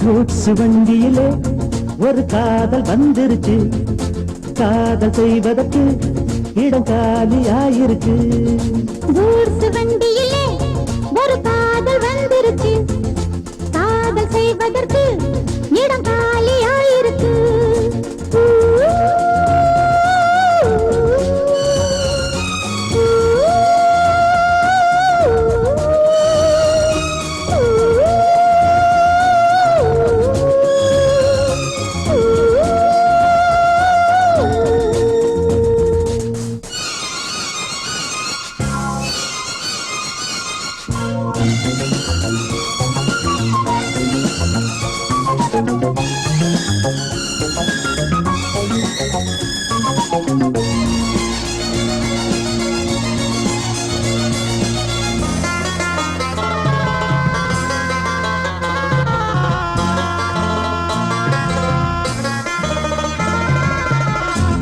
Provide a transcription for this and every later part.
Goods வண்டியிலே ஒரு காதல் வந்துருச்சு, காதல் செய்வதற்கு இடம் காலியாயிருக்கு. கூட்ஸ் வண்டியிலே ஒரு காதல் வந்துருச்சு, காதல் செய்வதற்கு இடம் காலியாயிருக்கு.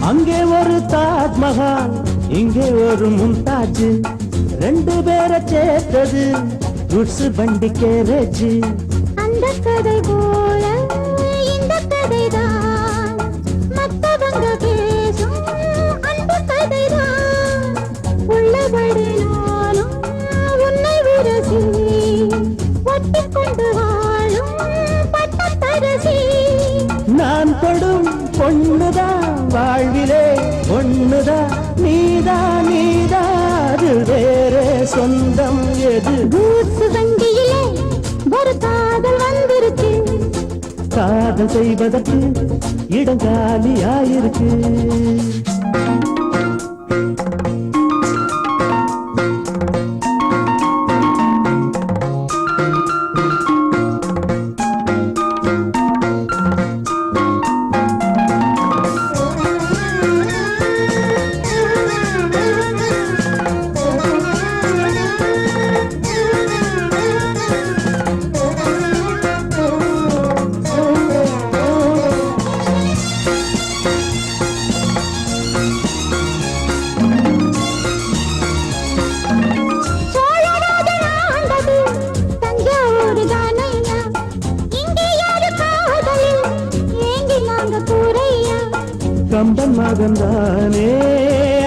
அங்கே ஒரு தாஜ்மஹால், இங்கே ஒரு மும்தாஜ், ரெண்டு பேரை சேர்த்தது குட்ஸ் வண்டி கேரேஜ். அந்த கதை போல இந்த கதைதான், மத்தவங்க பேசும் அந்த கதைதான். உள்ளபடி நானும் உன்னை விரசி, ஒட்டிக்கொண்டு வாழும் பட்டத்தரசி. நான் படும் பொண்ணுதான் வாழ்விலே ஒண்ணுதான், நீதான் அது வேற சொந்தம் எது? கூட்ஸ் வண்டியிலே ஒரு காதல் வந்துருச்சு, காதல் செய்வதற்கு இடம் காலியாயிருக்கு. கம்பன் மகன்தானே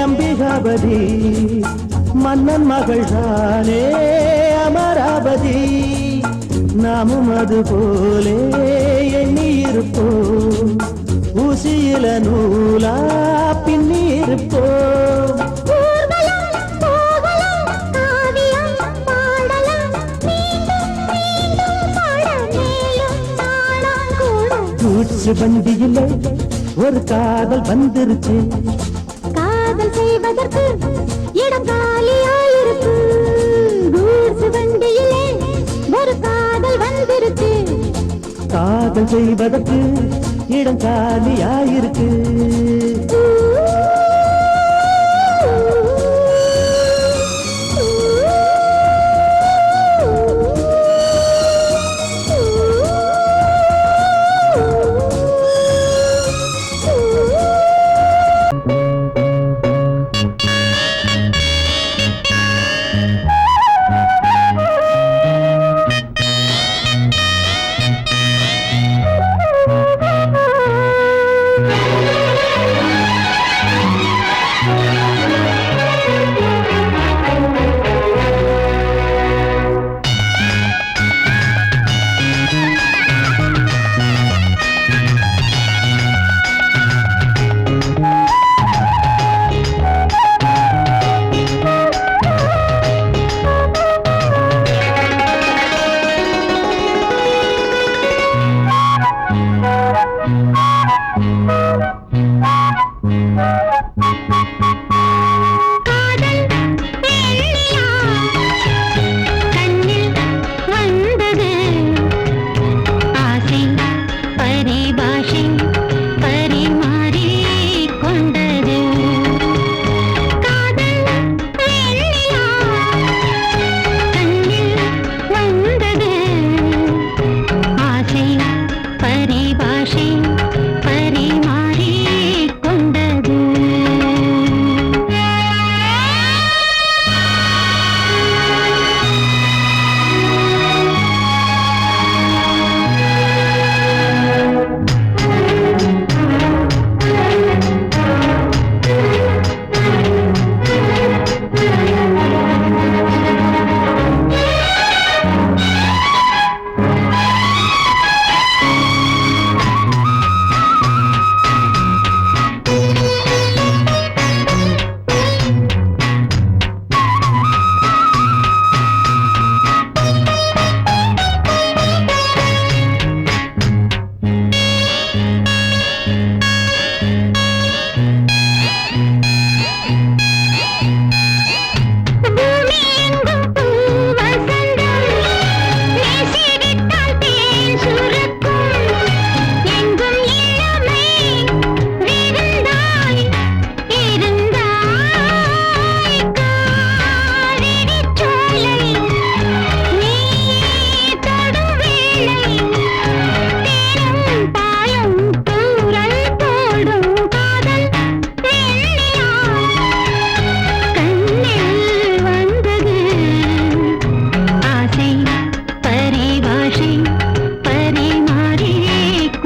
அம்பிகாபதி, மன்னன் மகள் தானே அமராவதி. நாமும் அது போலே எண்ணி இருப்போம், ஊசியில நூலா பின்னி இருப்போம். கூட்ஸ் வண்டியிலே ஒரு காதல் வந்துருச்சு, காதல் செய்வதற்கு இடம் காலியாயிருக்கு. கூட்ஸ் வண்டியிலே ஒரு காதல் வந்துருச்சு, காதல் செய்வதற்கு இடம் காலியாயிருக்கு.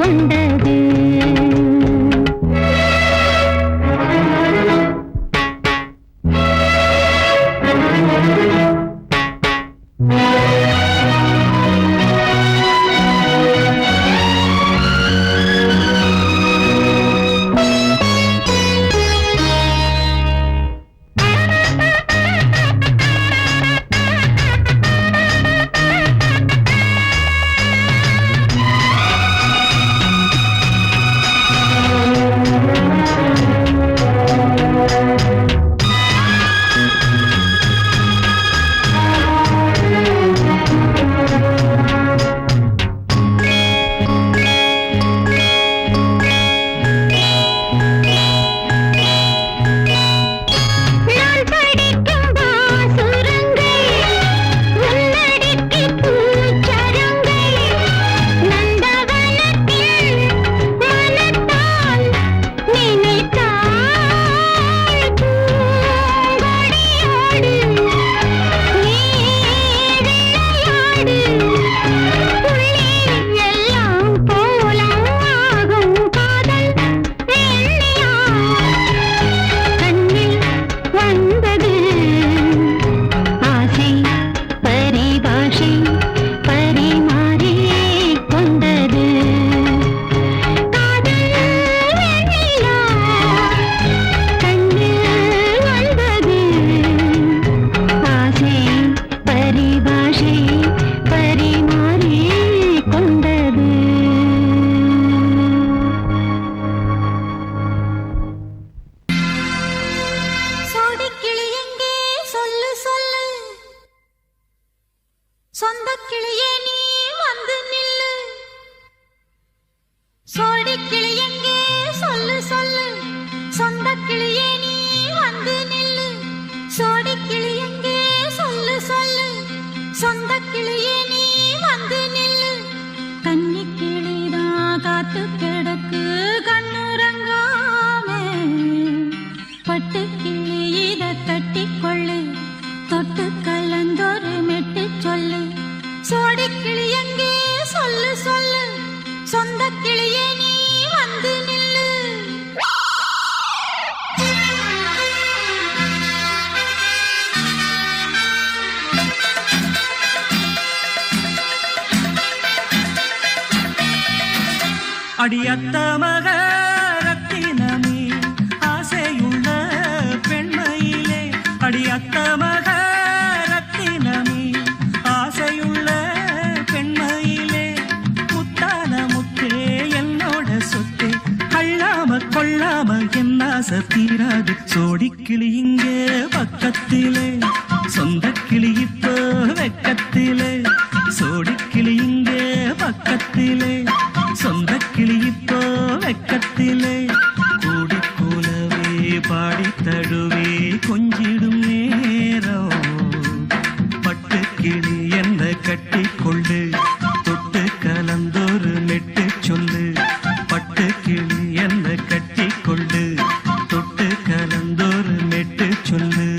கொண்டது. அடியத்த மக ரத்தினமே ஆசையுள்ள பெண்மையிலே, அடியத்த மக ரத்தினமே ஆசையுள்ள பெண்மையிலே, முத்தான முத்தே என்னோட சொத்தே, அள்ளாம கொள்ளாம என் ஆசை தீராது. சோடிக்கிளி இங்கே பக்கத்திலே, சொந்த கிளி இப்போ வெக்கத்திலே, சோடிக்கிளி இங்கே பக்கத்திலே, சொந்த கிளி இப்போ வெக்கத்திலே, கூடி கூலவே பாடி தழுவே கொஞ்சிடும் நேரம், பட்டு கிளி என்ன கட்டி கொண்டு தொட்டு கலந்தொரு மெட்டு சொல்லு, பட்டு கிளி என்ன கட்டி கொண்டு தொட்டு கலந்தொரு மெட்டு சொல்லு.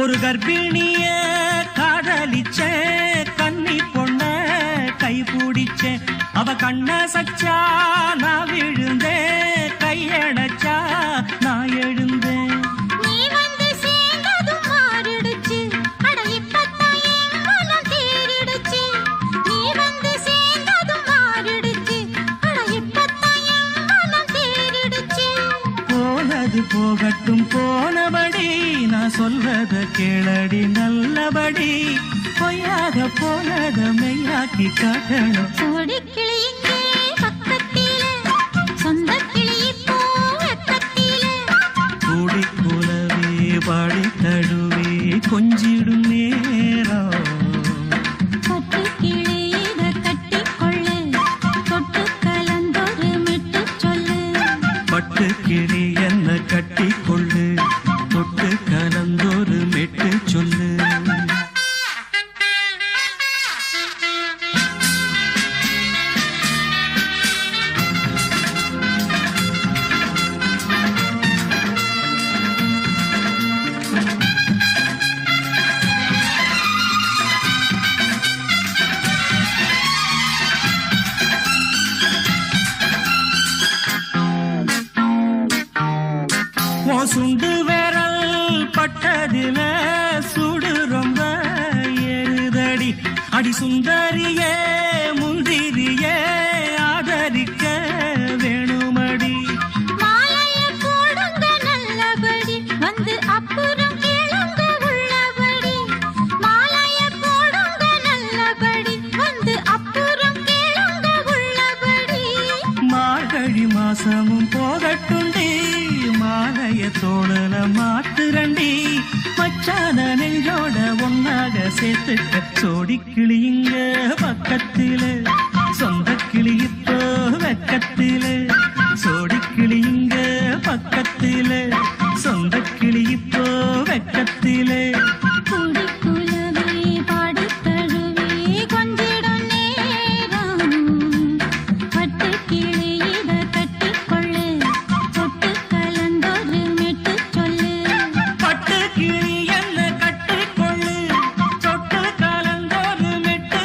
ஒரு கர்ப்பிணிய காதலிச்ச கன்னி பொண்ண கை பிடிச்ச, அவ கண்ண சச்சா நான் விழுந்தேன், கையடைச்சா நான் எழுந்தேன். போனது போகட்டும் போனபடி, நான் சொல்வத கேளடி நல்லபடி, பொய்யாக போனத மெய்யாக்கி காட்டணும். சோடிக்கிளி இங்கே பக்கத்திலே, சொந்த கிளி இப்போ வெக்கத்திலே, கூடி கூலவே பாடி தழுவே கொஞ்சிடும் நேரம், பட்டு கிளி இத கட்டிக்கொள்ளு, தொட்டு கலந்தொரு மெட்டு சொல்லு. பட்டுக்கிளி என்ன கட்டிக்கொள்ளு தொட்டு கலந்தொரு மெட்டு சொல்லு சுண்டு விரல் பட்டதில சுடு ரொம்ப ஏறுதடி அடி சுந்தரியே முந்திரியே ஆதரிக்க வேணுமடி மாலைய போடுங்க நல்லபடி வந்து அப்புறம் கேளுங்க உள்ளபடி மாலைய போடுங்க நல்லபடி வந்து அப்புறம் கேளுங்க உள்ளபடி மார்கழி மாசமும் போகட்டுண்டி மாலைய தோழல மாத்துரண்டி மச்சான நெஞ்சோட ஒன்னாக சேர்த்துக்க சோடி கிளியுங்க பக்கத்தில சொந்த கிளி இப்போ வெக்கத்தில சோடி கிளியுங்க பக்கத்தில சொந்த கிளி இப்போ வெக்கத்தில குடிக்குலவே பாடித் தழுவே கொஞ்சிடும் நேரம் பட்டுக்கிளி இத கட்டிக்கொள்ளு தொட்டு கலந்தொரு மெட்டு சொல்லு பட்டு கிளி என்ன கட்டிக்கொள்ளு சொட்டு கலந்தொரு மெட்டு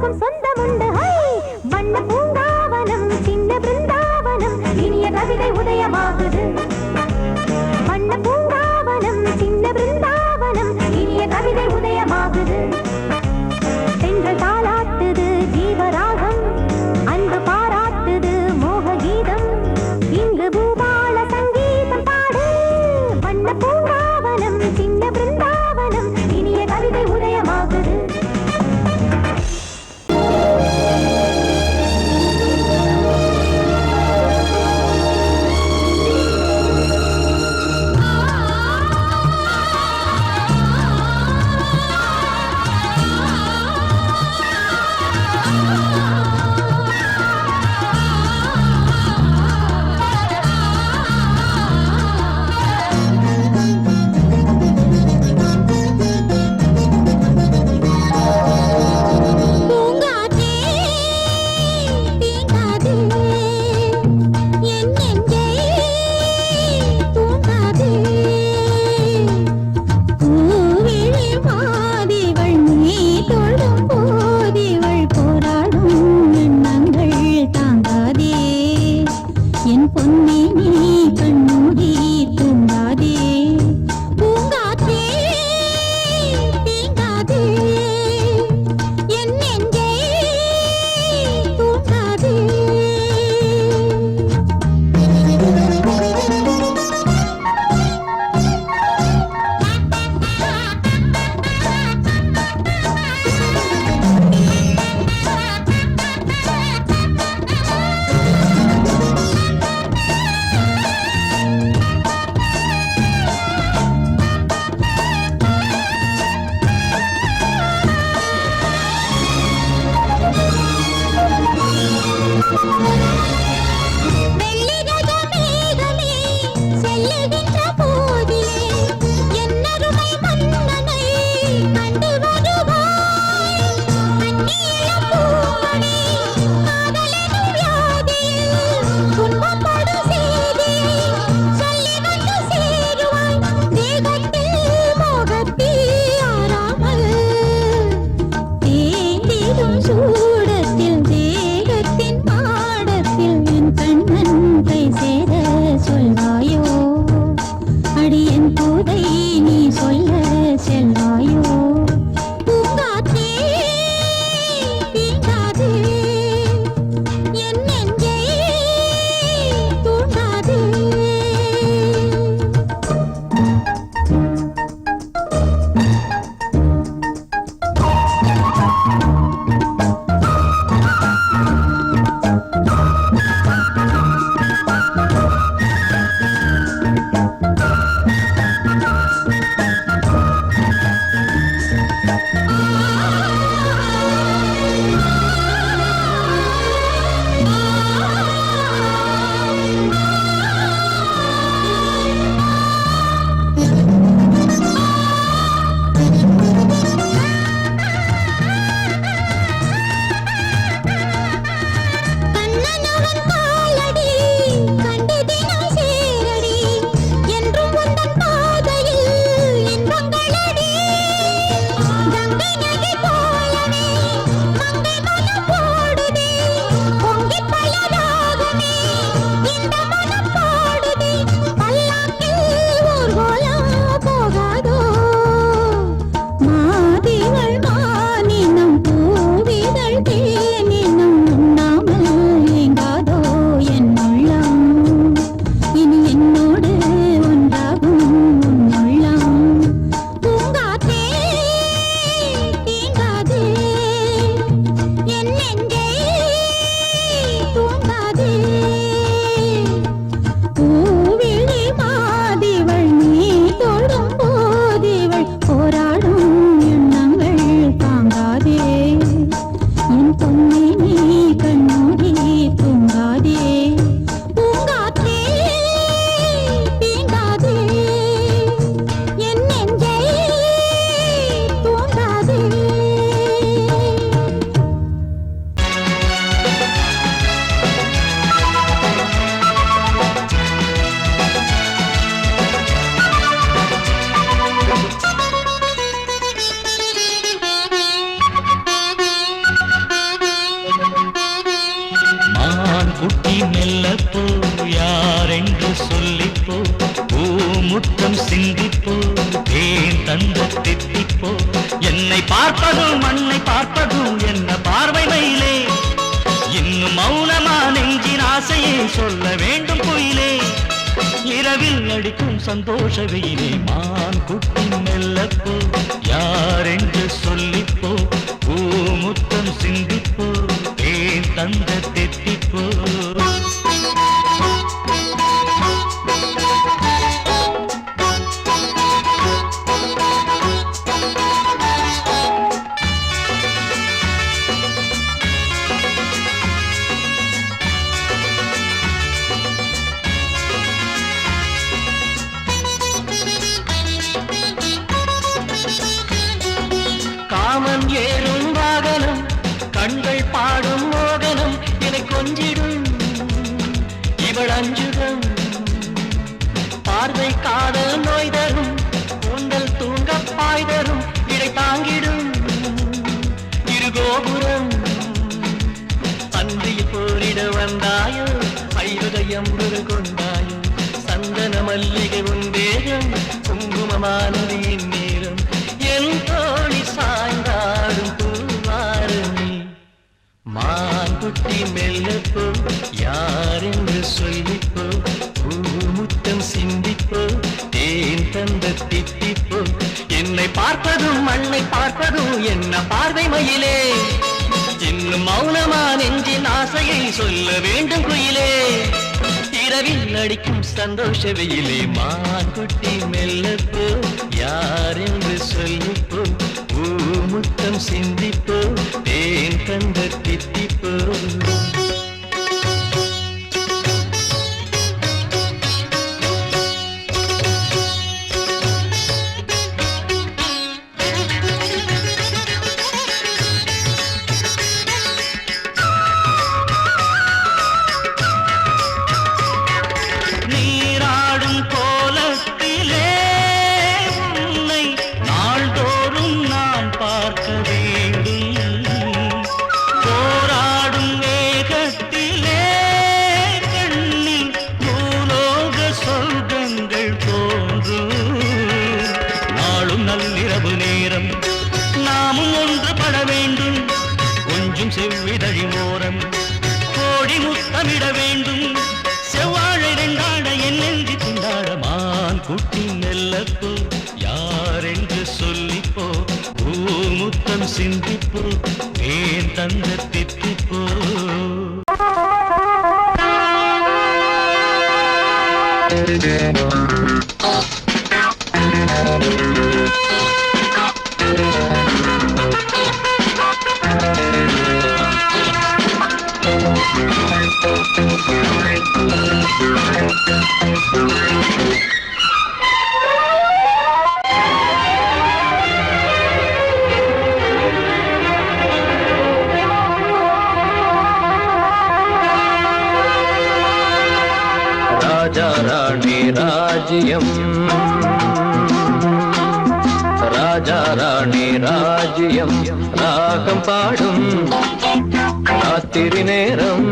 யாருக்கும் சொந்தமுண்டு ஹை வண்ண பூங்காவனம் சின்ன பிருந்தாவனம் இனிய கவிதை உதயமாகுது வண்ண பூங்காவனம் சின்ன பிருந்தாவனம் இனிய கவிதை உதயமாகுது தென்றல் தாளாட்டுது ஜீவராகம் அன்பு பாராட்டுது மோக கீதம் இங்கு பூபால சங்கீதம் பாடு வண்ண பூங்காவனம் சின்ன பிருந்தாவனம் இனிய கவிதை உதயமாகுது சூடத்தில் தேகத்தின் பாடத்தில் சொல்ல வேண்டும் குயிலே இரவில் அடிக்கும் சந்தோஷ வெயிலே மான் குட்டி மெல்லப்போ யாரென்று சொல்லிப்போ பூமுத்தம் சிந்திப்போ ஏன் தந்த தெத்திப்போ காமன் ஏறும் வாகனம் கண்கள் பாடும் மோகனம் என்னை கொஞ்சிடும் இவள் அஞ்சுகம் பார்வை காதல் நோய் தரும் கூந்தல் தூங்க பாய் தரும் இடை தாங்கிடும் இருகோபுரம் அன்றிய போரிட வந்தாயோ ஐவதயம் கொண்டாயோ சந்தன மல்லிகை உன் வேகம் குங்குமமானது என் நேரம் என் தோழி சாய்ந்தாடும் பூவாரணி மான் குட்டி மெல்லப்போ யாரென்று சொல்லிப்போ பூமுத்தம் சிந்திப்போ தேன் தந்த தித்திப்போ என்னை பார்ப்பதும் மண்ணை பார்ப்பதும் என்ன பார்வை மயிலே இன்னும் மௌனமா நெஞ்சின் ஆசையை சொல்ல வேண்டும் குயிலே இரவில் அடிக்கும் சந்தோஷ வெயிலே மான் குட்டி மெல்லப்போ யாரென்று சொல்லிப்போ பூமுத்தம் சிந்திப்போ தேன் தந்த தித்திப்போ நீராடும் கோலத்திலே உன்னை நாள்தோறும் நான் பார்க்க வேண்டும் போராடும் வேகத்திலே கண்ணில் பூலோக சொர்க்கங்கள் தோன்றும் நாளும் நள்ளிரவு நேரம் நாமும் ஒன்றுபட வேண்டும் கொஞ்சம் செவ்விதழி மோரம் கோடி முத்தமிட வேண்டும் செவ்வாழை ரெண்டாட என்னென்றி திண்டாட மான் குட்டி மெல்லப்போ யாரென்று சொல்லிப்போ பூமுத்தம் சிந்திப்போ ஏன் தந்த தித்திப்போ ராஜா ராணி ராஜ்யம் ராஜா ராணி ராஜ்யம் ராகம் பாடும் ராத்திரி நேரம்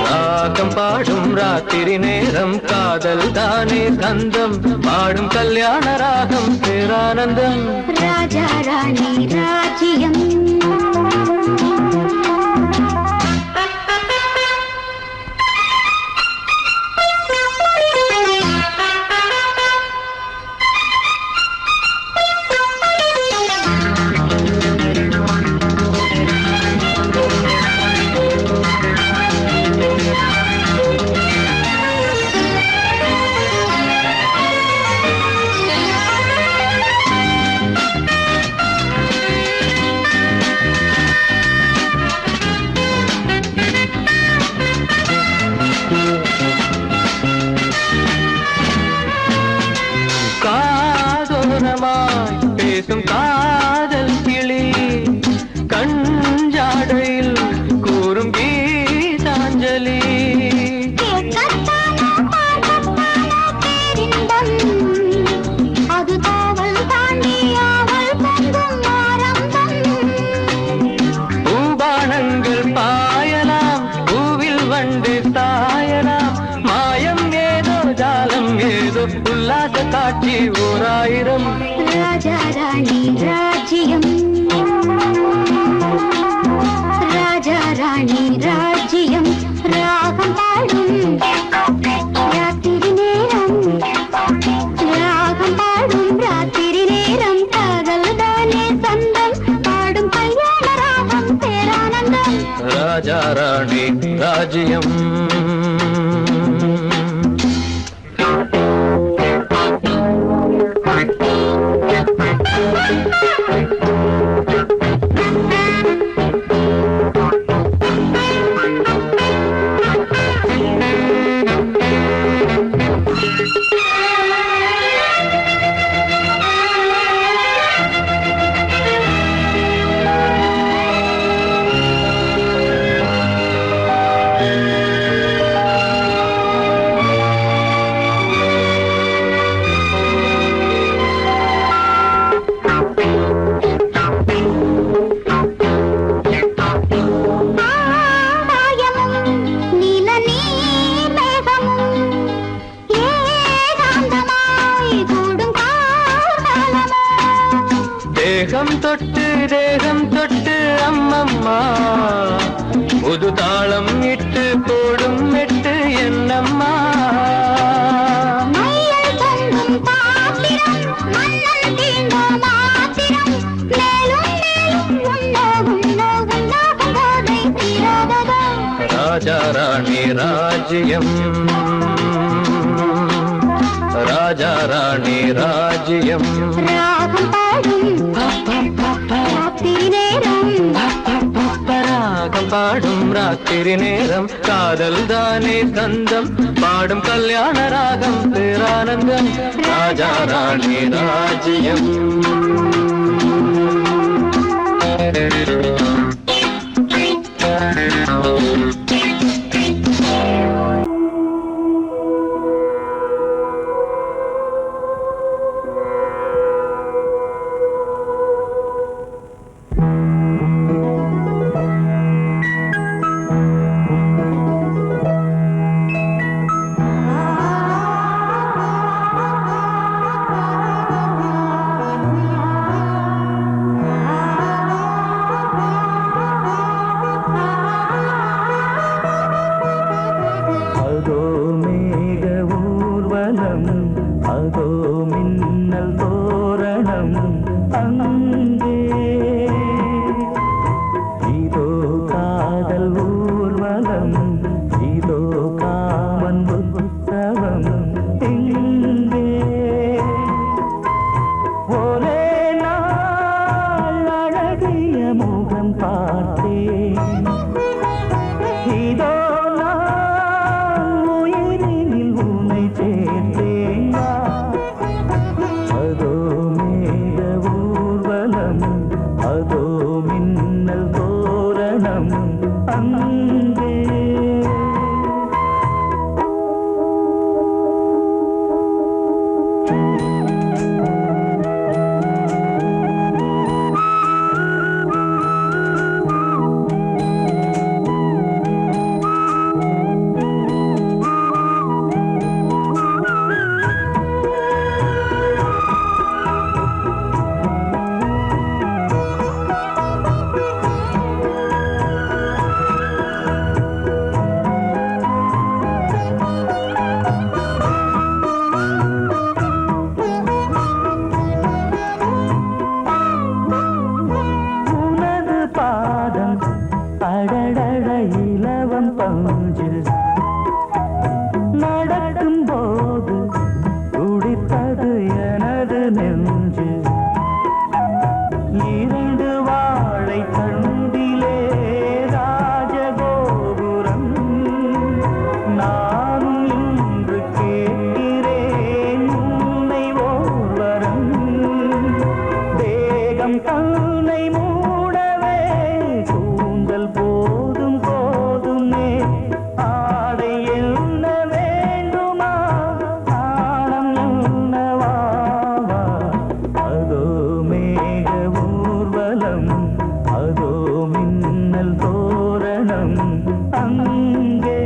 ராகம் பாடும் ராத்திரி நேரம் காதல் தானே கந்தம் பாடும் கல்யாண ராகம் பேரானந்தம் ராஜா ராணி ராஜ்யம் பேசும் காதல் கிளி கஞ்சாடையில் கூறும் கீதாஞ்சலி அது காவல் தாண்டி ஆவல் பொங்கும் ஆரம்பம் பூபானங்கள் பாயலாம் பூவில் வண்டு தாயலாம் மாயம் ஏதோ ஜாலம் ஏதோ உல்லாச காட்சி ஓராயிரம் ராஜா ராணி ராஜ்யம் ராஜா ராணி ராஜ்யம் ராகம் ராஜா ராணி ராஜ்யம். தேகம் தொட்டு அம்மம்மா புது தாளம் இட்டு போடும் மெட்டு என்னம்மா. ராஜா ராணி ராஜ்யம், ராஜா ராணி ராஜ்யம். ராகம் பாடும் ராத்திரி நேரம் காதல் தானே தந்தம் பாடும் கல்யாண ராகம் பேரானந்தம். ராஜா ராணி ராஜ்யம். அதோ மின்னல் தோரணம் அங்கே, இதோ காதல் ஊர்வலம், இதோ காமன் உற்சவம் இங்கே. ஒரே நாள் அழகிய முகம் பார்த்தேன், இதோ நடக்கும் போது துடித்தது எனது நெஞ்சு, இரண்டு வாழை தண்டிலே ராஜகோபுரம். நானும் இன்று கேட்கிறேன் உன்னை ஓர்வரம், தேகம் தன்னை மூடவே கூந்தல் போதும் போதுமே. ஆடை என்ன வேண்டுமா, ஆடம் என்னவாவா. அதோ மேக ஊர்வலம், அதோ மின்னல் தோரணம் அங்கே.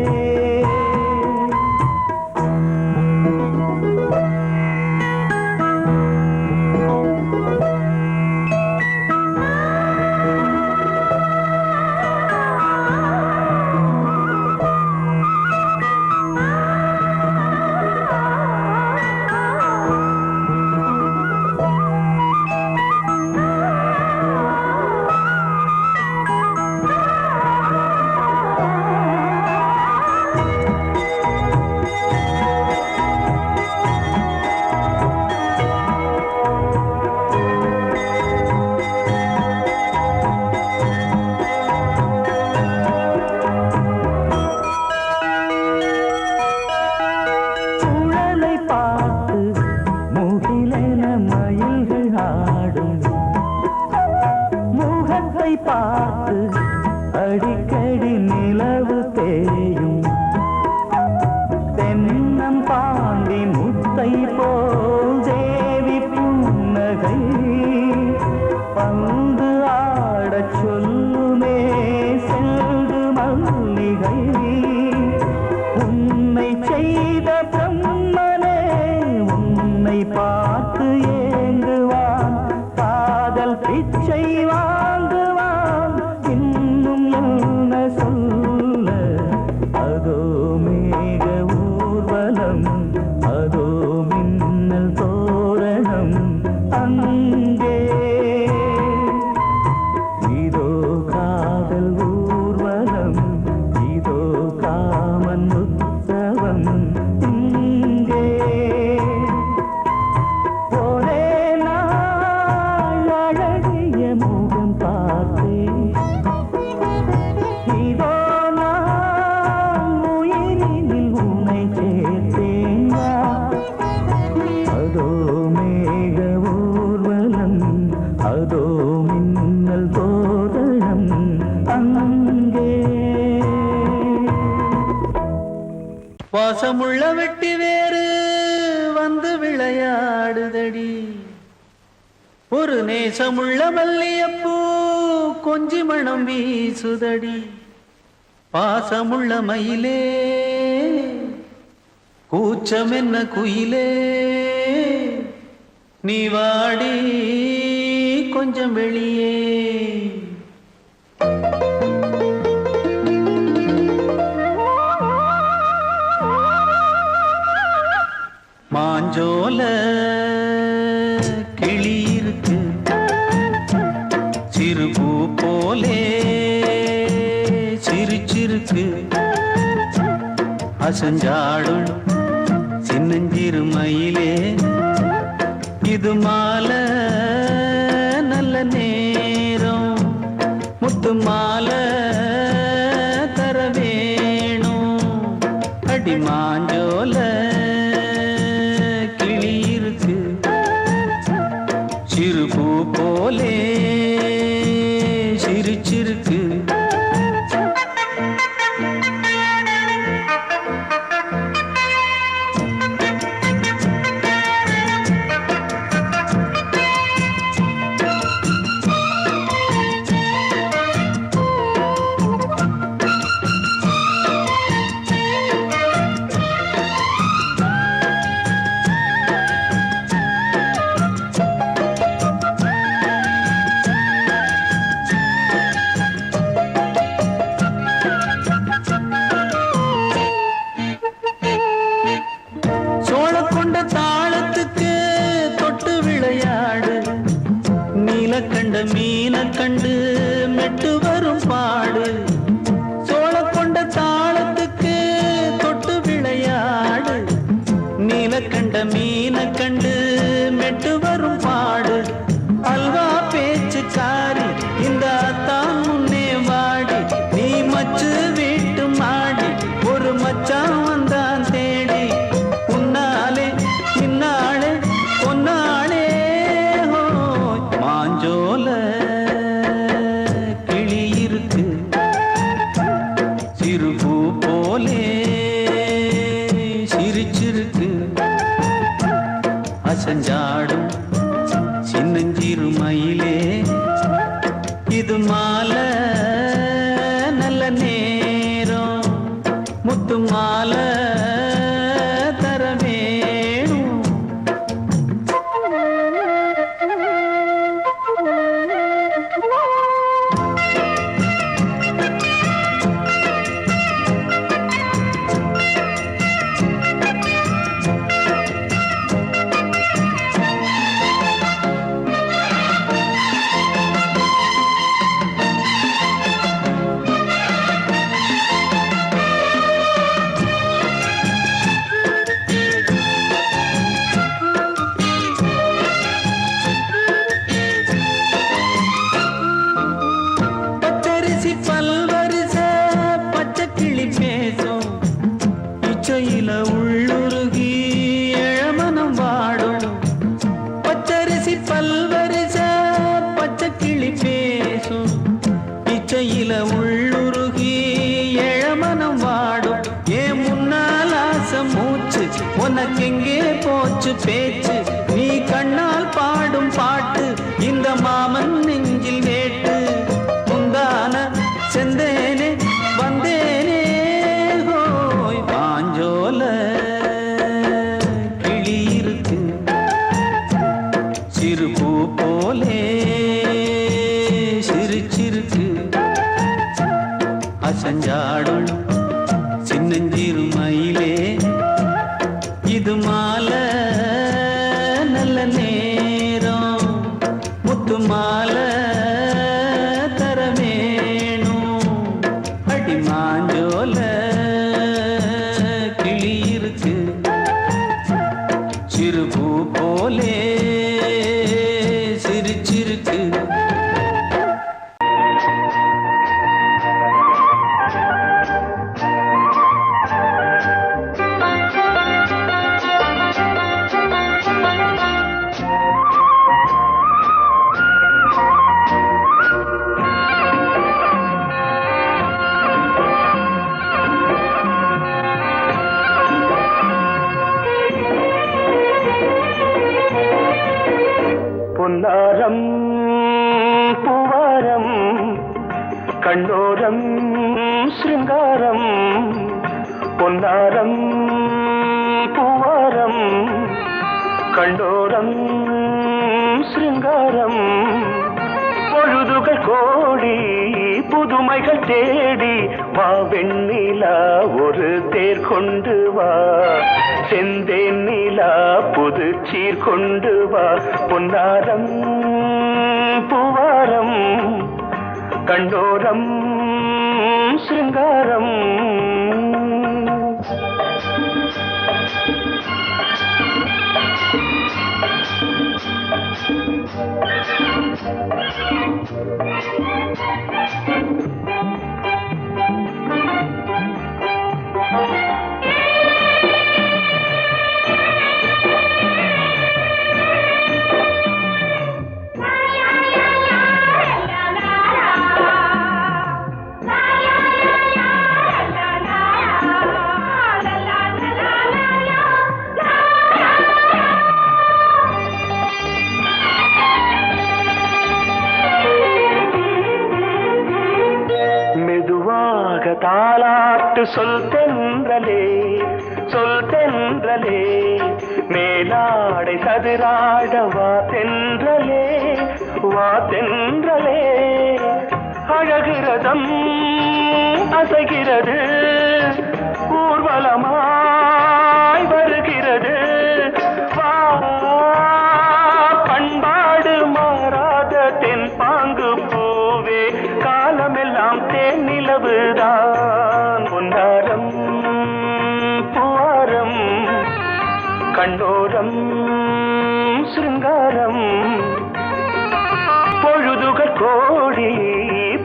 பாசமுள்ள வெட்டி வேறு வந்து விளையாடுதடி ஒரு நேசமுள்ள மல்லியப்பூ கொஞ்சி மணம் வீசுதடி பாசமுள்ள மயிலே கூச்சம் என்ன குயிலே நீ வாடி கொஞ்சம் வெளியே மாஞ்சோல கிளி இருக்கு சிறுபூ போலே சிரிச்சிருக்கு அசஞ்சாடும் சின்னஞ்சிறு மயிலே இது மாலை நல்ல நேரம் முத்து மாலை தர வேணும் அடி மாஞ்சோல கிளி இருக்கு சிறுபூ போலே சிரிச்சிருக்கு கண்ட மீன கண்டு மெட்டு வரும் பாடு சோழ கொண்ட தாளத்துக்கு தொட்டு விளையாடு நீல கண்ட மீன கண்டு மெட்டு வரும் பாடு அல்வா பேச்சு காரி இந்த தான் முன்னே வாடி நீ மச்சு வீட்டு மாடி ஒரு மச்சான் வந்தான் தேடி உன்னாலே இன்னாலே பொன்னாலே மாஞ்சோல கிளி இருக்கு சிறுபூ போலே சிரிச்சிருக்கு அசஞ்சாடும் சின்னஞ்சிறு மயிலே இது மாலை நல்ல நேரம் முத்து மாலை தர வேணும் பச்சரிசி பல்வரிச பச்சை கிளி பேசும் இச்சையில உள்ளுருகி இளமனம் வாடும் பச்சரிசி பல்வரிச பச்சை கிளி பேசும் இச்சையில உள்ளுருகி இளமனம் வாடும் ஏன் முன்னால் ஆசை மூச்சு உனக்கெங்கே போச்சு பேச்சு நீ கண்ணால் பாடும் பாட்டு இந்த மாமன் நெஞ்சில் வேட்டு முந்தான செந்தேனே வந்தேனே ஹோய் பாஞ்சோல கிளி இருக்கு சிறுபூ போலே சிரிச்சிருக்கு அசஞ்சாடும் சின்னஞ்சிறு மயிலே இது மாலை நல்ல நேரம் முத்து மாலை தர வேணும் அடி மாஞ்சோல கிளி இருக்கு சிறுபூ போலே சிரிச்சிருக்கு கண்ணோரம் சிருங்காரம் பொன்னாரம் பூவாரம் கண்ணோரம் சிருங்காரம் பொழுதுகள் கோடி புதுமைகள் தேடி வா வெண்ணிலா ஒரு தேர் கொண்டு வா செந்தேன் நிலா புது சீர் கொண்டு வா பொன்னாரம் பூவாரம் கண்டோரம் சிருங்காரம் தாலாட்டு சொல் தென்றலே மேலாடை சதுராட வா தென்றலே அழகிறதம் அசைகிறது ஊர்வலமாய் வருகிறது வா பண்பாடு மாறாத தென் பாங்கு பூவே காலமெல்லாம் தேன் நிலவுதான் பொன்னாரம் பூவாரம் கண்டோரம் சிருங்காரம் பொழுதுகள் கோடி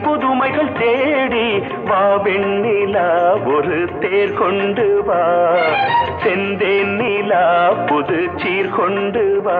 புதுமைகள் தேடி வா வெண்ணிலா ஒரு தேர் கொண்டு வா செந்தேன் நிலா புது சீர் கொண்டு வா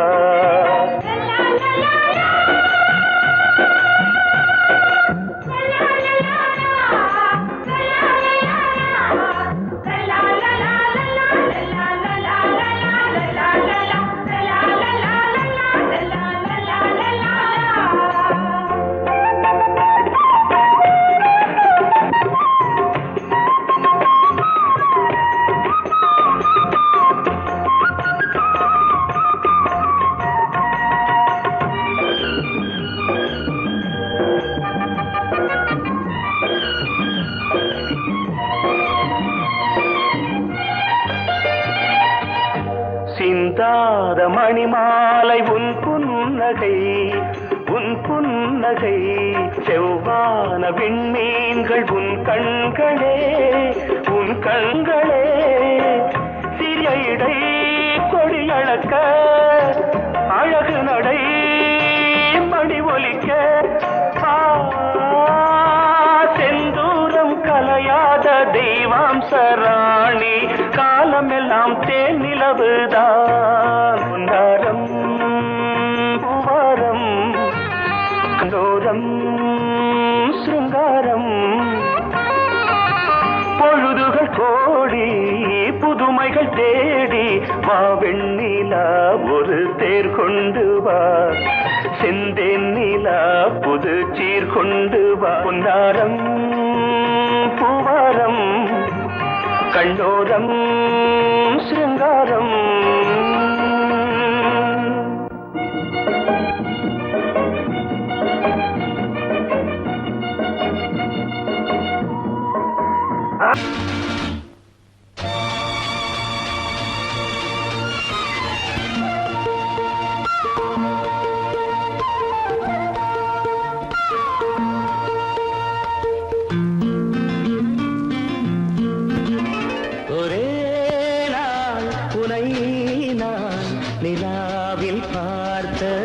சிந்தாத மணிமாலை உன் புன்னகை செவ்வான விண்மீன்கள் உன் கண்களே சிறிய இடை கொடியளக்க அழகு நடை மணி ஒலிக்க செந்தூரம் கலையாத தெய்வாம்சராணி காலமெல்லாம் தேன் நிலவுதான் பொன்னாரம் பூவாரம் கண்டோரம் சிருங்காரம் பொழுதுகள் கோடி புதுமைகள் தேடி வா வெண்ணிலா ஒரு தேர் கொண்டு வா செந்தேன் நிலா புது சீர் கொண்டு வா பொன்னாரம் பூவாரம் கண்டோரம் சிருங்காரம்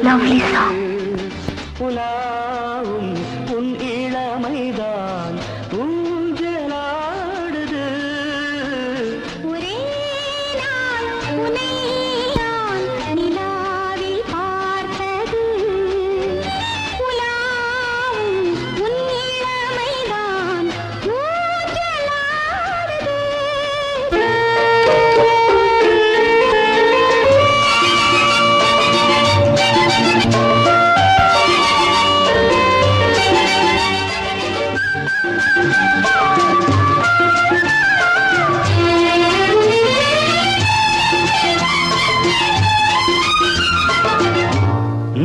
Lovely song. புலாவும் உன் இளமைதான் ஊஞ்சலாடுது ஒரே நாள் உன்னை நான் நிலாவில் பார்த்தது புலாவும் உன் இளமைதான் ஊஞ்சலாடுது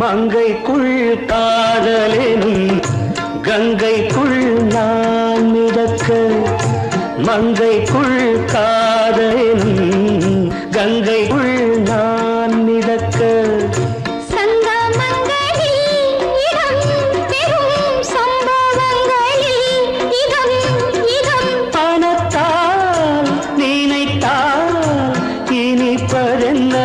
மங்கைக்குள் காதலெனும் கங்கைக்குள் நான் மிதக்க, மங்கைக்குள் காதலெனும் கங்கைக்குள் நான் மிதக்க. பணத்தால் நினைத்தால் இனிப்பதென்ன,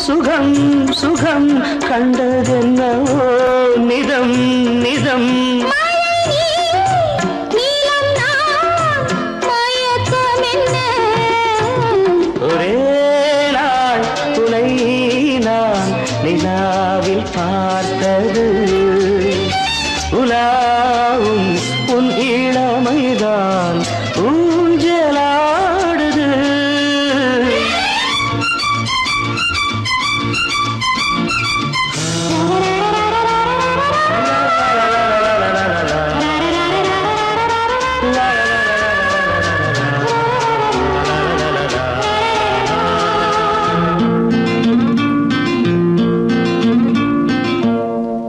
சுகம் சுகம் கண்டதென்னவோ நிதம் நிதம். ஒரே நாள் துணை நான் நிலாவில் பார்த்தது, உலாவும் உன் இளமைதான் ஊஞ்சலாடுது.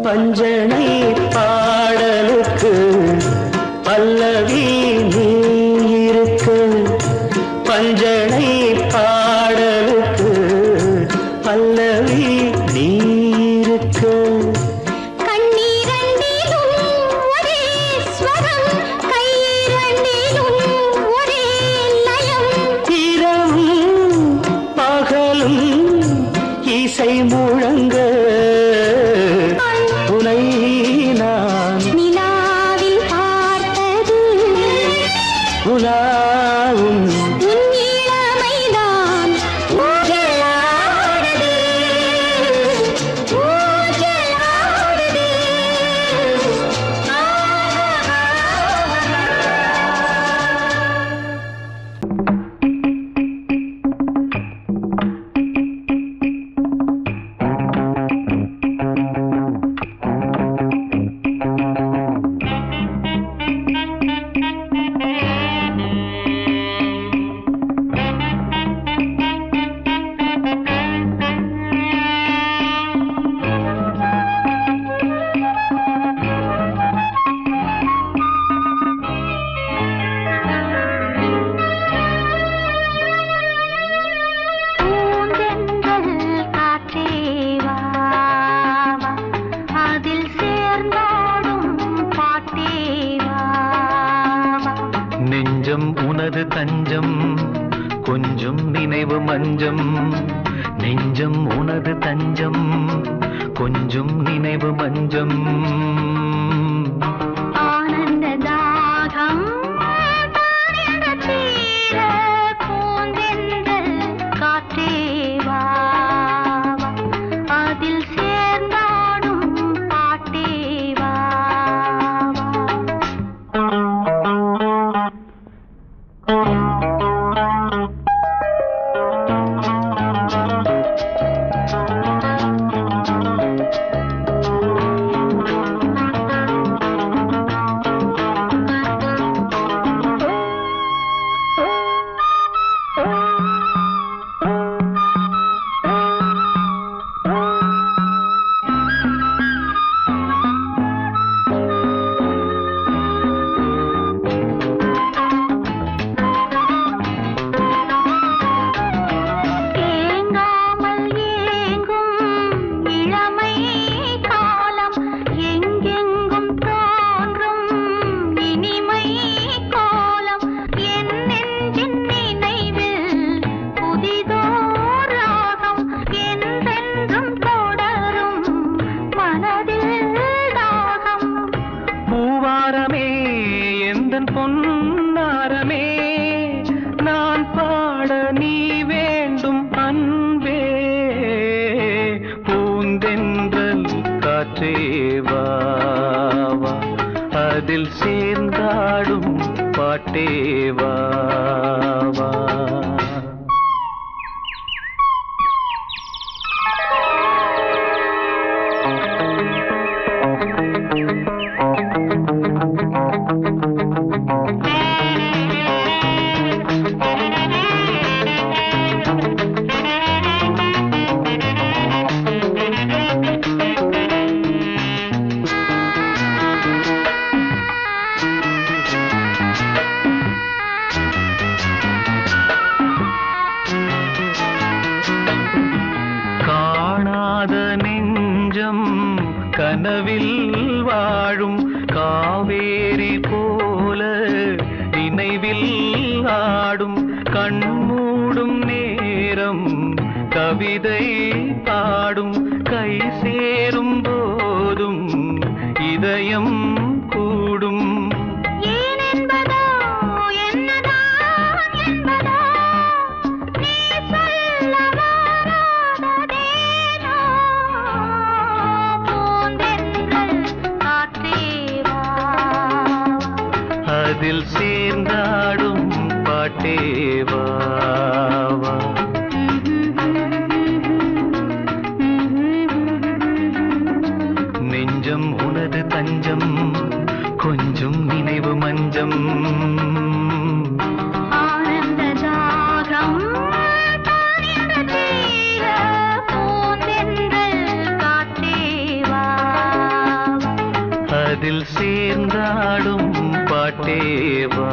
பஞ்சனை பாடலுக்கு பல்லவி நீ இருக்க, பஞ்சனை பாடலுக்கு பல்லவி நீ இருக்க. இரவும் பகலும் இசை முழங்க, உனை நான் நிலாவில் பார்த்தது, உலாவும் உன் இளமைதான் ஊஞ்சலாடுது, ஊஞ்சலாடுது. நெஞ்சம் உனது தஞ்சம் கொஞ்சம் நினைவு மஞ்சம், நெஞ்சம் உனது தஞ்சம் கொஞ்சம் நினைவு மஞ்சம். ஆனந்த தாகம் தீர பூந்தென்றல் காற்றே வா, அதில் சேர்ந்தாடும் பாட்டே வா. பாட நீ வேண்டும் அன்பே பூந்தென்றல் காற்றேவா அதில் சேர்ந்தாடும் பாட்டேவா கனவில் வாழும் காவேரி போல நினைவில் ஆடும் கண்மூடும் நேரம் கவிதை பாடும் கை சேரும் போதும் இதயம் கூடும் அதில் சேர்ந்தாடும் பாட்டேவா நெஞ்சம் உனது தஞ்சம் கொஞ்சம் நினைவு மஞ்சம் அதில் சேர்ந்தாடும் பாட்டேவா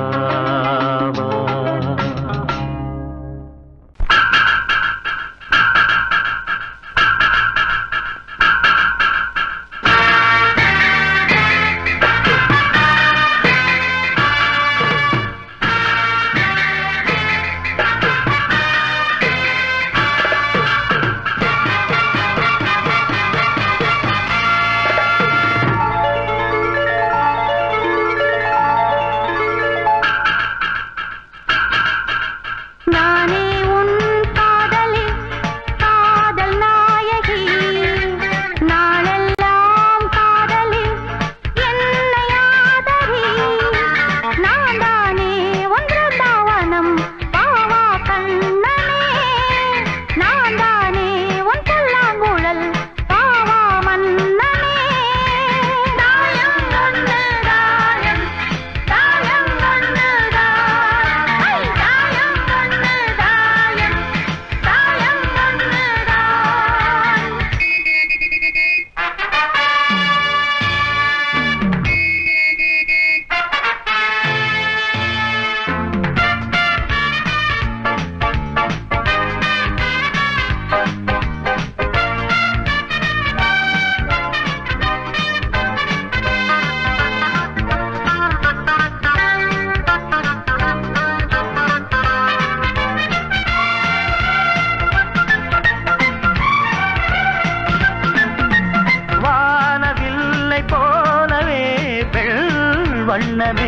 வண்ணமே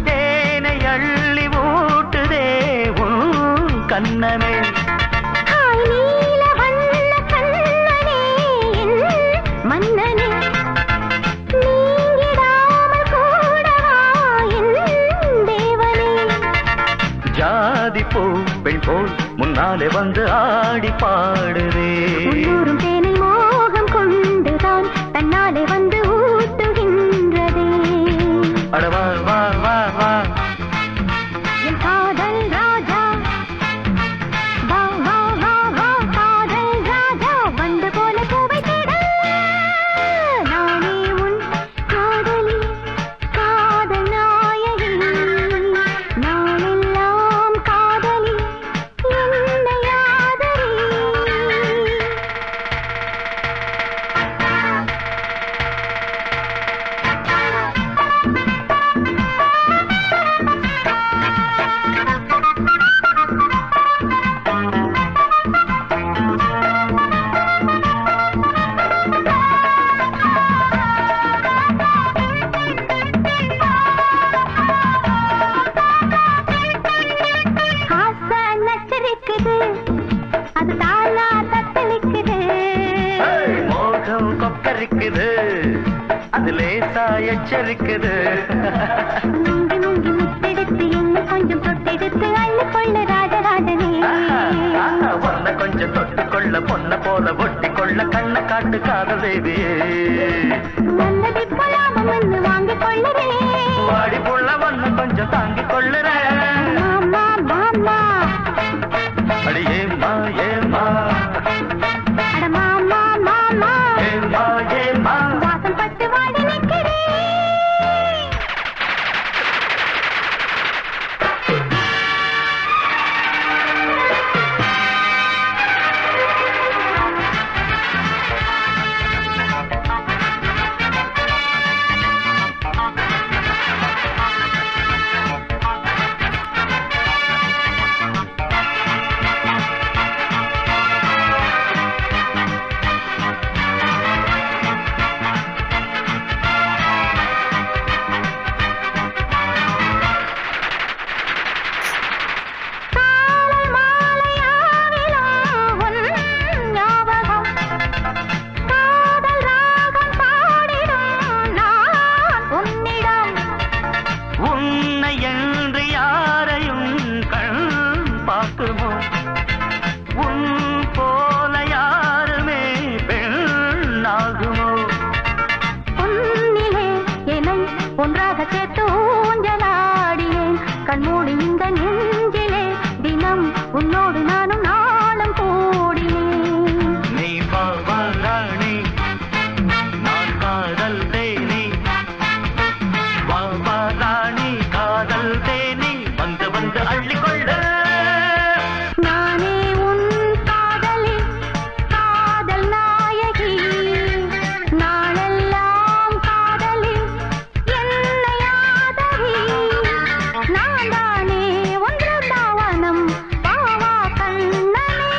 தேனை அள்ளி ஊட்டுதே உன் கண்ணமே மன்னனே நீங்கிடாமல் கூடவா என் தேவனே ஜாதி பூ பெண் போல் முன்னாலே வந்து ஆடி பாடுதே உள்ளூரும் தேனை மோகம் கொண்டுதான் தன்னாலே வந்து ஊட்டுகின்றதே அட வா வா வா வா என் காதல் ராஜா வா வா வா வா காதல் ராஜா வந்து போல பூவை தேட நானே உன் காதலி காதல் நாயகி நாளெல்லாம் காதலி என்னை ஆதரி பறிக்குது அது லேசா எச்சரிக்குது மூங்கி மூங்கி முத்தெடுத்து என்ன கொஞ்சம் தொட்டெடுத்து அள்ளி கொள்ள ராஜராஜனே பொண்ண கொஞ்சம் தொட்டுக்கொள்ள பொண்ண போல ஒட்டி கொள்ள கண்ண காட்டு காதல் தேவியே வந்தது போலாம வந்து வாங்கிக் கொள்ளுறேன் வாடி புள்ள ஒண்ணு கொஞ்சம் தாங்கிக் கொள்ளுறேன் மாமா மாமா அடி ஏம்மா ஏம்மா அட மாமா மாமா ஏம்மா ஏம்மா வாசம் பட்டு வாடி நிற்கிறேன் ஒன்றாக சேர்த்து ஊஞ்சலாடியேன் கண்மூடி இந்த நெஞ்சிலே தினம் உன்னோடு நானும் நாளும் கூடினேன் நீ பாவாராணி நான் காதல் தேனி பாவாராணி காதல் தேனி வந்து வந்து அள்ளிக்கொள்ள நானே உன் காதலி காதல் நாயகி நாளெல்லாம் காதலி என்னை ஆதரி நான் தானே ஒன்று பாவனம் பாவா கண்ணனே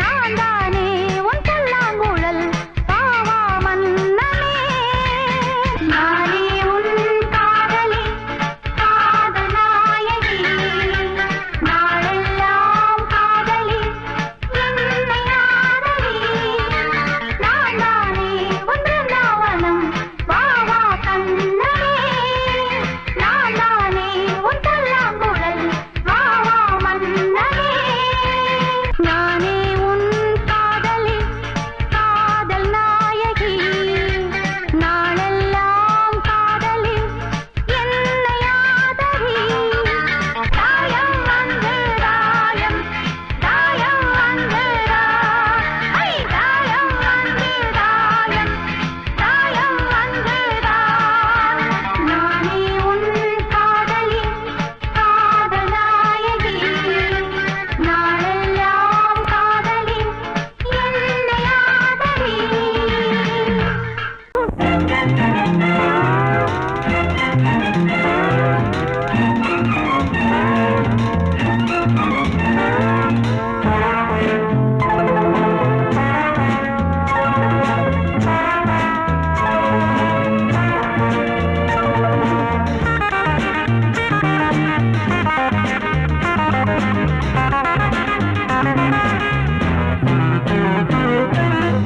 நான் தானே உன் சொல்லாங்குழல் பாவா மன்னனே நானே உன் காதலி காதல் நாயகி நாளெல்லாம் காதலி என்னை ஆதரி நான் தானே ஒன்று பாவனம் பாவா கண்ணனே நான் தானே உன் சொல்லாங்குழல் பாவா மன்னனே நானே உன் காதலி காதல் நாயகி நாளெல்லாம் காதலி என்னை ஆதரி தாயம் வந்து தாயம் தாயம் வந்து ஐ தாயம் வந்து தாயம் தாயம் வந்து நானே உன் காதலி காதல் நாயகி நாளெல்லாம் காதலி என்னை ஆதரி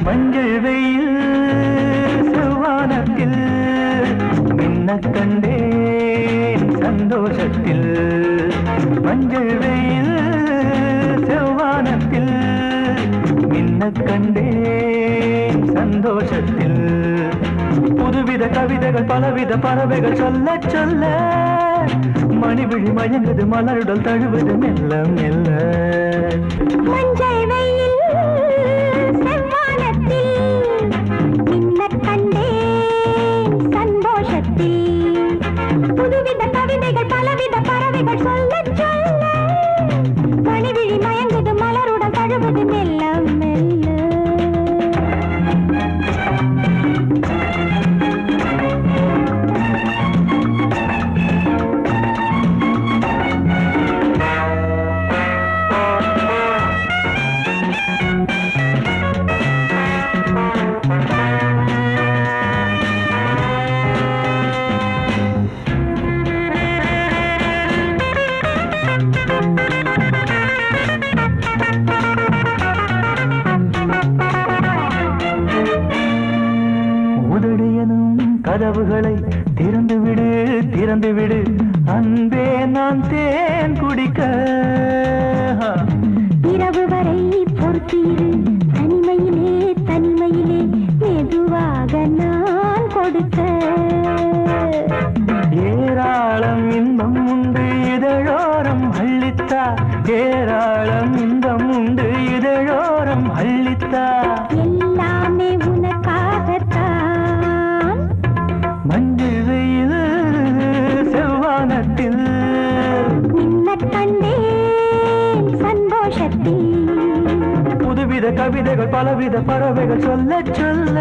மஞ்சள் வெயில் செவ்வானத்தில் மின்னக் கண்டேன் சந்தோஷத்தில் மஞ்சள் வெயில் செவ்வானத்தில் மின்னக் கண்டேன் சந்தோஷத்தில் புதுவித கவிதைகள் பலவித பறவைகள் சொல்ல சொல்ல மணிவிழி மயங்குது மலருடல் தழுவது மெல்ல மெல்ல மஞ்சள் வெயில் செவ்வானத்தில் மின்னக் கண்டேன் சந்தோஷத்தில் புதுவித கவிதைகள் பலவித பறவைகள் சொல்ல சொல்ல மணிவிழி மயங்குது மலருடன் தழுவது மெல்ல மெல்ல கதவுகளை திறந்து விடு திறந்து விடு அன்பே நான் தேன் குடிக்க இரவு வரை பொறுத்தீரு தனிமையிலே தனிமையிலே மெதுவாக நான் கொடுக்க ஏராளம் இன்பம் உண்டு இதழோரம் அள்ளித்தா ஏராளம் இன்பம் உண்டு இதழோரம் அள்ளித்தா எல்லாமே உனக்காகத்தான் மஞ்சள் வெயில் செவ்வானத்தில் மின்னக் கண்டேன் சந்தோஷத்தில் புதுவித கவிதைகள் பலவித பறவைகள் சொல்ல சொல்ல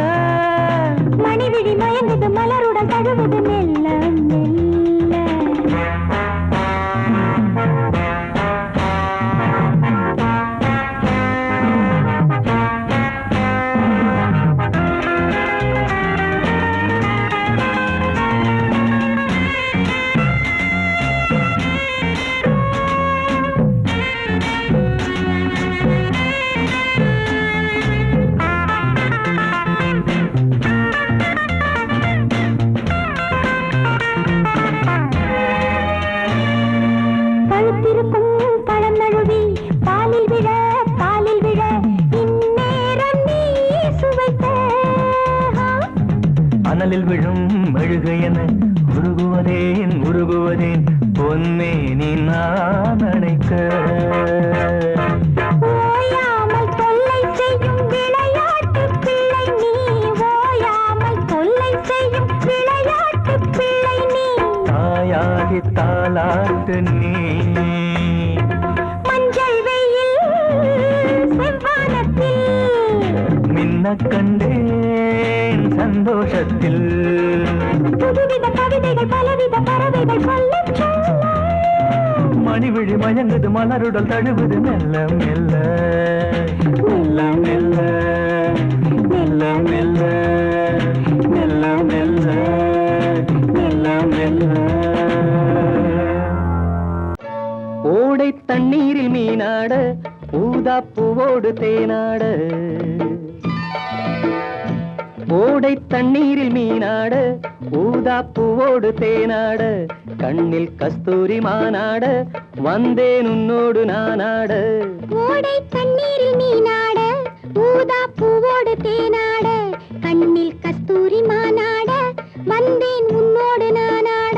மணிவிழி மயங்குது மலருடன் தழுவுது மெல்ல மெல்ல பழுத்திருக்கும் பழம் நழுவி பாலில் விழ இந்நேரம் நீ சுவைத்த அனலில் விழும் மெழுகு என உருகுவதேன் உருகுவதேன் பொன்னே நீ நான் அணைக்க ஓயாமல் தொல்லை செய்யும் விளையாட்டு பிள்ளை நீ ஓயாமல் தொல்லை செய்யும் விளையாட்டு பிள்ளை நீ தாயாகி தாளாட்டு நீ மஞ்சள் வெயில் செவ்வானத்தில் மின்ன கண்டேன் சந்தோஷத்தில் புதுவித கவிதைகள் பலவித பறவைகள் சொல்ல சொல்ல மணிவிழி மயங்குது மலருடல் தழுவுது மெல்ல மெல்ல மெல்ல மெல்ல மெல்ல மெல்ல மெல்ல மெல்ல மெல்ல மெல்ல ஓடை தண்ணீரில் மீனாட ஊதா பூவோடு தேனாட ஓடை தண்ணீரில் மீனாட ஊதா பூவோடு தேனாட கண்ணில் கஸ்தூரி மானாட வந்தேன் உன்னோடு நானாட ஓடை தண்ணீரில் நீனாட ஊதா பூவோடு தேனாட கண்ணில் கஸ்தூரி மானாட வந்தேன் உன்னோடு நானாட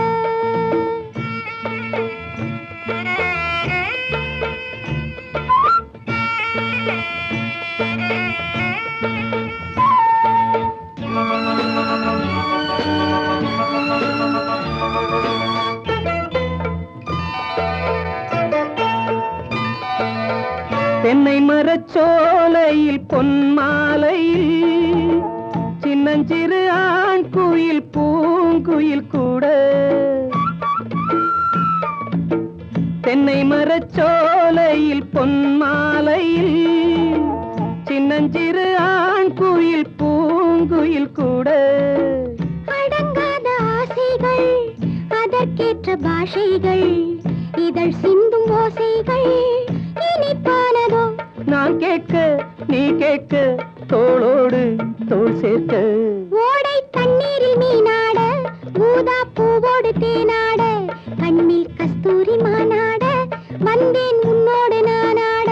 தென்னை மரச்சோலையில் பொன்மாலையில் சின்னஞ்சிறு ஆண் குயில் பூங்குயில் கூட தென்னை மரச்சோலையில் பொன்மாலையில் சின்னஞ்சிறு ஆண் குயில் பூங்குயில் கூட அடங்காத ஆசைகள் அதற்கேற்ற பாஷைகள் இதழ் சிந்தும் ஓசைகள் இனிப்பானதோ நான் கேட்க நீ கேட்க தோளோடு தோள் சேர்க்க ஓடை தண்ணீரில் மீனாட ஊதா பூவோடு தேனாட கண்ணில் கஸ்தூரி மானாட வந்தேன் உன்னோடு நானாட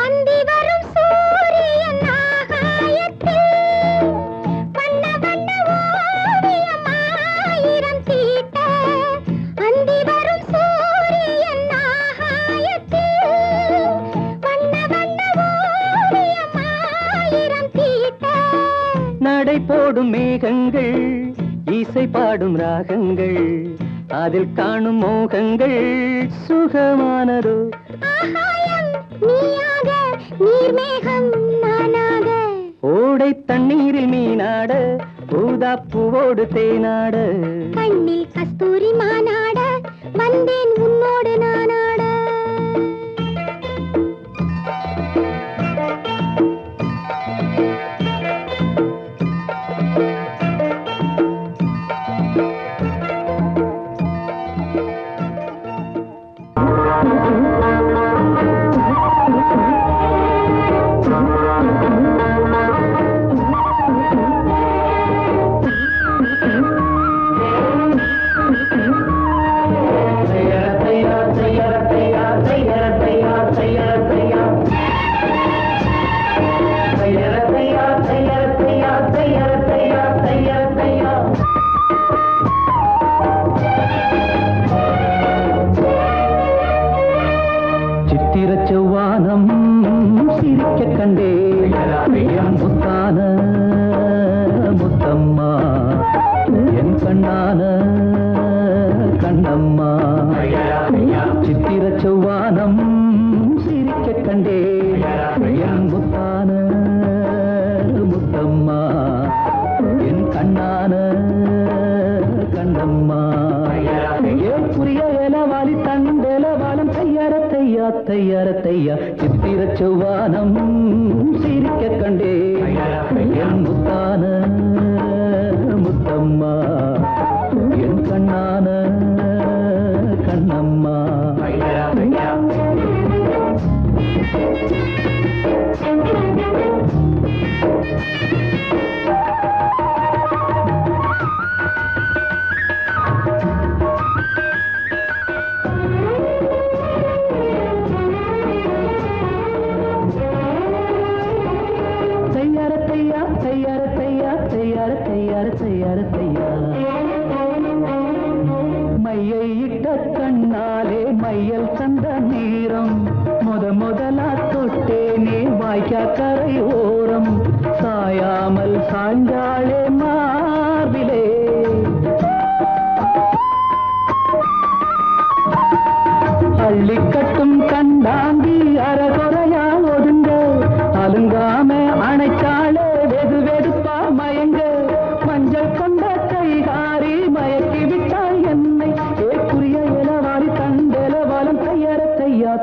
அந்தி வரும் சூரியன் ஆகாயத்தில் வண்ண வண்ண ஓவியம் ஆயிரம் தீட்ட அந்தி வரும் சூரியன் ஆகாயத்தில் வண்ண வண்ண ஓவியம் ஆயிரம் தீட்ட நடை போடும் மேகங்கள் இசை பாடும் ராகங்கள் அதில் காணும் மோகங்கள் சுகமானதோ ஆகாயம் நீயாக நீர்மேகம் நானாக ஓடை தண்ணீரில் மீனாட ஊதா பூவோடு தேனாட கண்ணில் கஸ்தூரி மானாட வந்தேன் உன்னோடு நானாட செவ்வானம் சிரிக்க கண்டே முத்தான முத்தம்மா என் கண்ணான கண்ணம்மா சித்திர செவ்வானம் சிரிக்க கண்டே என் முத்தான முத்தம்மா என் கண்ணான கண்ணம்மா ஏன் புரிய இலவாலி தண்டெலவாலம் தையார தையா சித்திர செவ்வானம் சிரிக்க கண்டே என் முத்தான முத்தம்மா என் கண்ணான கண்ணம்மா மையை இட்ட கண்ணாலே மையல் சந்த நீரம் முதலா தொட்டேனே வாய்க்கா கரை ஓரம் சாயாமல் சாய்ந்தாளே மார்பிலே அள்ளி கட்டும் கண்டாங்கி அறகுறையா ஒதுங்க அலுங்காம அணைச்சாளே வெது வெதுப்பா மயங்க மஞ்சள் கொண்ட கைகாரி மயக்கி விட்டாள் என்னை ஏக்குரிய இலவாரி தண்டெலவாலம்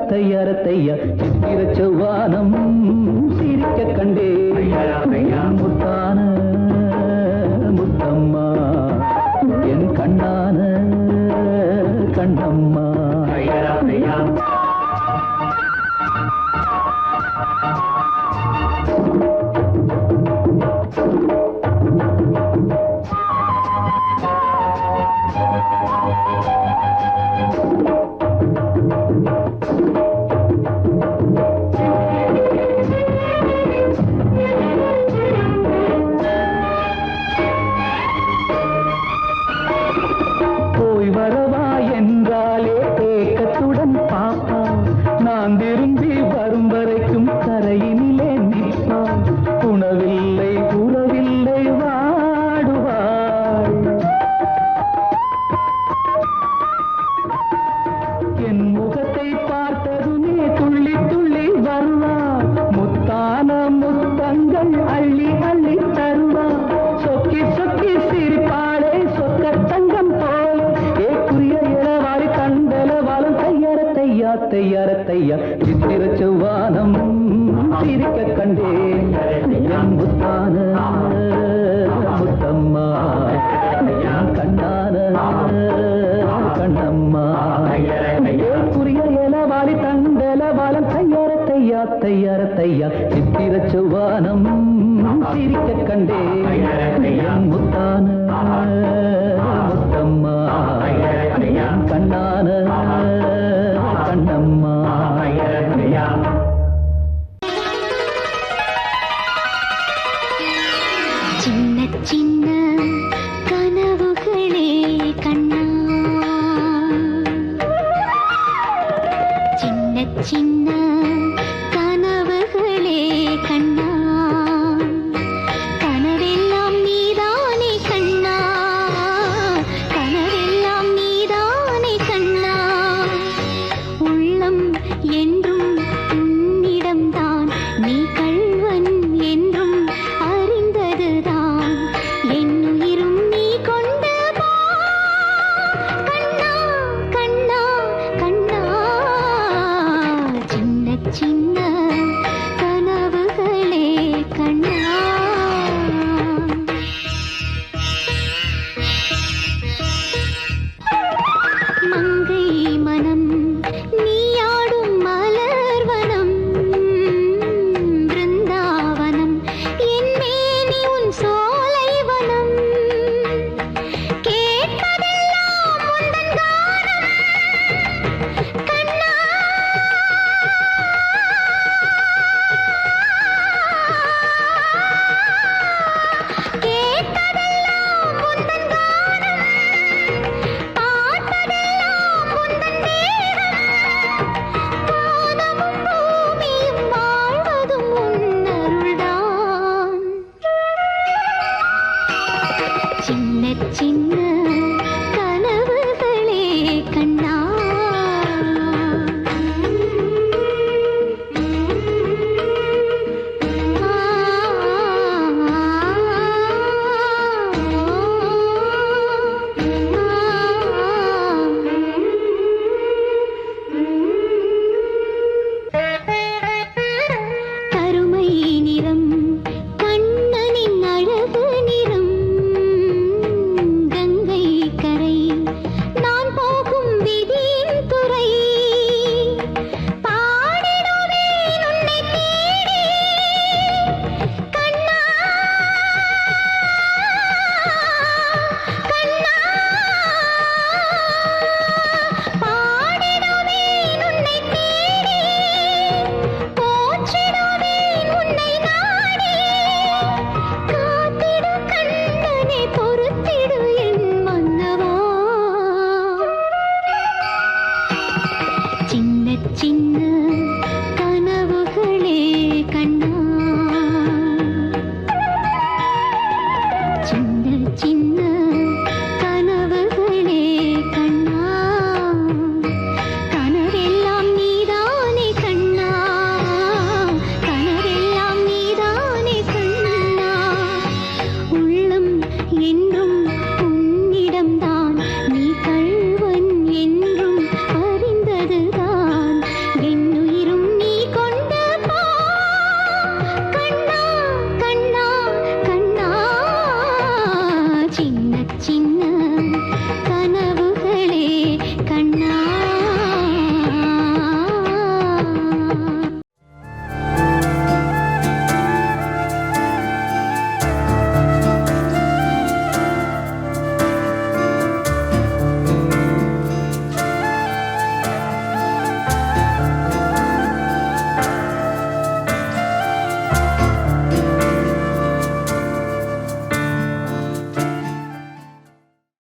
தையார தையா சித்திர செவ்வானம் சிரிக்க கண்டே முத்தான முத்தம்மா என் கண்ணான கண்ணம்மா போய் வரவா என்றாலே ஏக்கத்துடன் பாப்பா நான் திரும்பி வரும் வரைக்கும் கரையினிலே நிற்பாள் உணவில்லை உறவில்லை வாடுவாள் என் முகத்தை பார்த்ததுமே துள்ளி துள்ளி வருவாள் முத்தான முத்தங்கள் அள்ளி அள்ளி தருவாள் சொக்கி சொக்கி சிரிப்பாளே சொக்க தங்கம் போல ஏக்குரிய இளவாரி கண்டலவாலம் தையார தையா சித்திர செவ்வானம் சிரிக்க கண்டே என் முத்தான முத்தம்மா என் கண்ணான கண்ணம்மா ஏக்குரிய இளவாரி தண்டலவாலம் தையார தையா சித்திர செவ்வானம் சிரிக்க கண்டே என் முத்தான முத்தம்மா